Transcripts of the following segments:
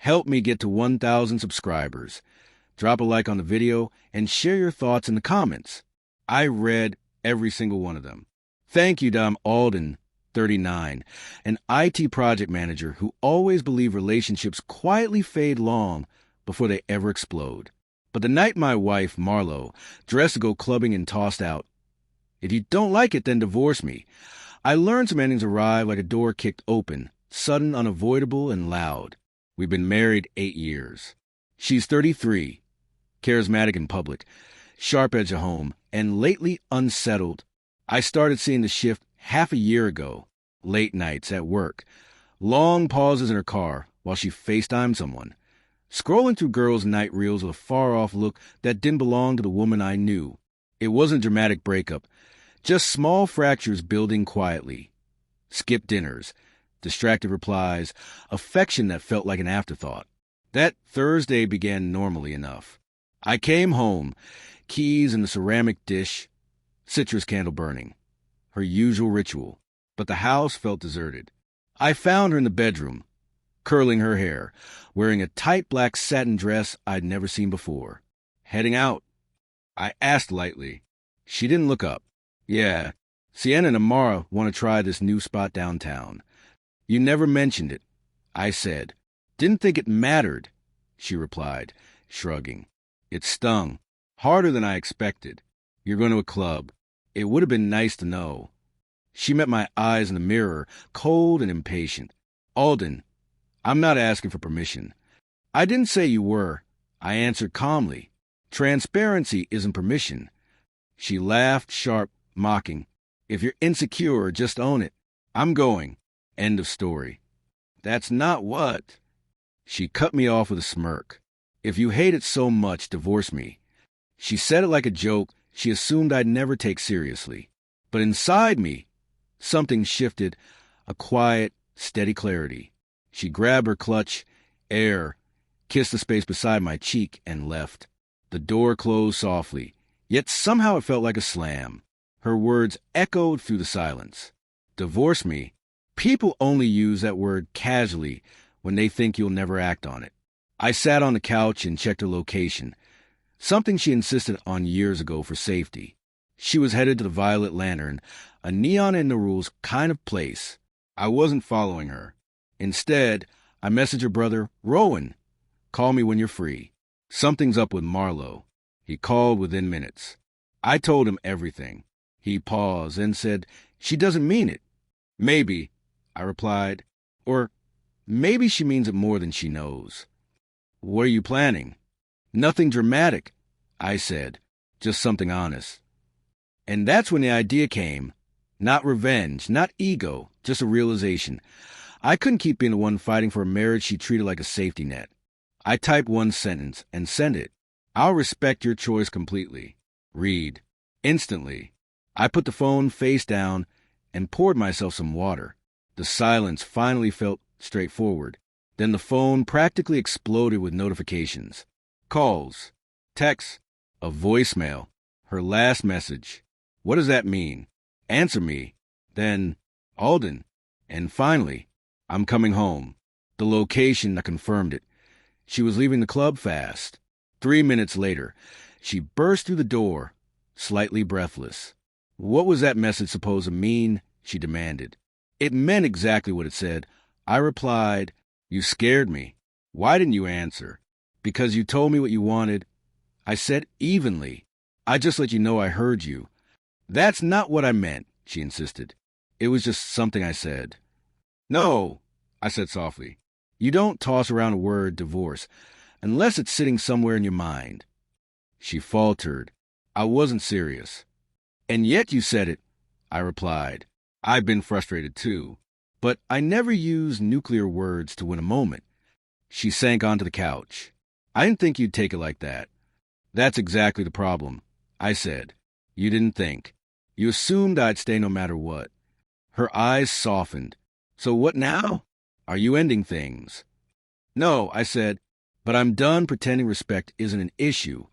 Help me get to 1,000 subscribers. Drop a like on the video and share your thoughts in the comments. I read every single one of them. Thank you, Dom Alden, 39, an IT project manager who always believed relationships quietly fade long before they ever explode. But the night my wife, Marlo, dressed to go clubbing and tossed out, "If you don't like it, then divorce me," I learned some endings arrive like a door kicked open, sudden, unavoidable, and loud. We've been married 8 years. She's 33, charismatic in public, sharp edge at home, and lately unsettled. I started seeing the shift half a year ago. Late nights at work, long pauses in her car while she FaceTimed someone, scrolling through girls' night reels with a far-off look that didn't belong to the woman I knew. It wasn't a dramatic breakup, just small fractures building quietly. Skipped dinners, distracted replies, affection that felt like an afterthought. That Thursday began normally enough. I came home, keys in the ceramic dish, citrus candle burning. Her usual ritual. But the house felt deserted. I found her in the bedroom, curling her hair, wearing a tight black satin dress I'd never seen before. Heading out? I asked lightly. She didn't look up. "Yeah, Sienna and Amara want to try this new spot downtown. You never mentioned it," I said. "Didn't think it mattered," she replied, shrugging. It stung, harder than I expected. "You're going to a club. It would have been nice to know." She met my eyes in the mirror, cold and impatient. "Alden, I'm not asking for permission." "I didn't say you were," I answered calmly. "Transparency isn't permission." She laughed, sharp, mocking. "If you're insecure, just own it. I'm going. End of story." "That's not what—" She cut me off with a smirk. "If you hate it so much, divorce me." She said it like a joke she assumed I'd never take seriously. But inside me, something shifted, a quiet, steady clarity. She grabbed her clutch, air, kissed the space beside my cheek, and left. The door closed softly, yet somehow it felt like a slam. Her words echoed through the silence. "Divorce me?" People only use that word casually when they think you'll never act on it. I sat on the couch and checked her location, something she insisted on years ago for safety. She was headed to the Violet Lantern, a neon in the rules kind of place. I wasn't following her. Instead, I messaged her brother, "Rowan, call me when you're free. Something's up with Marlo." He called within minutes. I told him everything. He paused and said, "She doesn't mean it." "Maybe," I replied. "Or maybe she means it more than she knows." "What are you planning?" "Nothing dramatic," I said. "Just something honest." And that's when the idea came. Not revenge, not ego, just a realization. I couldn't keep being the one fighting for a marriage she treated like a safety net. I typed one sentence and sent it. "I'll respect your choice completely. Read." Instantly, I put the phone face down and poured myself some water. The silence finally felt straightforward. Then the phone practically exploded with notifications. Calls, texts, a voicemail, her last message. What does that mean? Answer me. Then, "Alden." And finally, "I'm coming home." The location that confirmed it. She was leaving the club fast. 3 minutes later, she burst through the door, slightly breathless. "What was that message supposed to mean?" she demanded. "It meant exactly what it said." I replied, "You scared me. Why didn't you answer?" "Because you told me what you wanted." I said evenly, "I just let you know I heard you." "That's not what I meant," she insisted. "It was just something I said." "No," I said softly. "You don't toss around the word divorce unless it's sitting somewhere in your mind." She faltered. "I wasn't serious." "And yet you said it," I replied. I've been frustrated too, but I never use nuclear words to win a moment. She sank onto the couch. "I didn't think you'd take it like that." "That's exactly the problem," I said. "You didn't think. You assumed I'd stay no matter what." Her eyes softened. "So what now? Are you ending things?" "No," I said, "but I'm done pretending respect isn't an issue."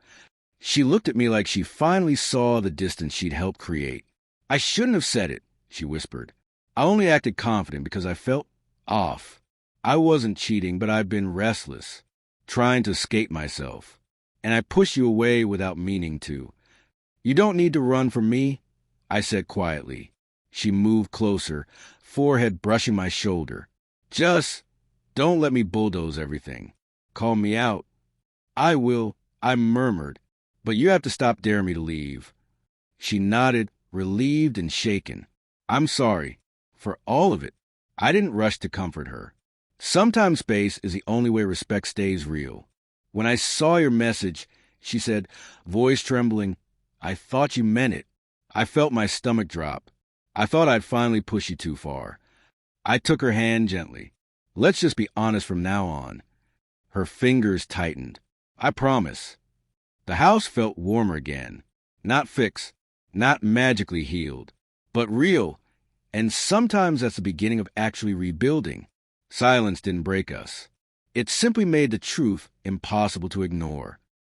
She looked at me like she finally saw the distance she'd helped create. "I shouldn't have said it," she whispered. "I only acted confident because I felt off." I wasn't cheating, but I've been restless, trying to escape myself. And I pushed you away without meaning to. You don't need to run from me, I said quietly. She moved closer, forehead brushing my shoulder. Just don't let me bulldoze everything. Call me out. I will, I murmured, but you have to stop daring me to leave. She nodded, relieved and shaken. I'm sorry. For all of it. I didn't rush to comfort her. Sometimes space is the only way respect stays real. When I saw your message, she said, voice trembling, I thought you meant it. I felt my stomach drop. I thought I'd finally pushed you too far. I took her hand gently. Let's just be honest from now on. Her fingers tightened. I promise. The house felt warmer again. Not fixed, not magically healed, but real. And sometimes that's the beginning of actually rebuilding. Silence didn't break us. It simply made the truth impossible to ignore.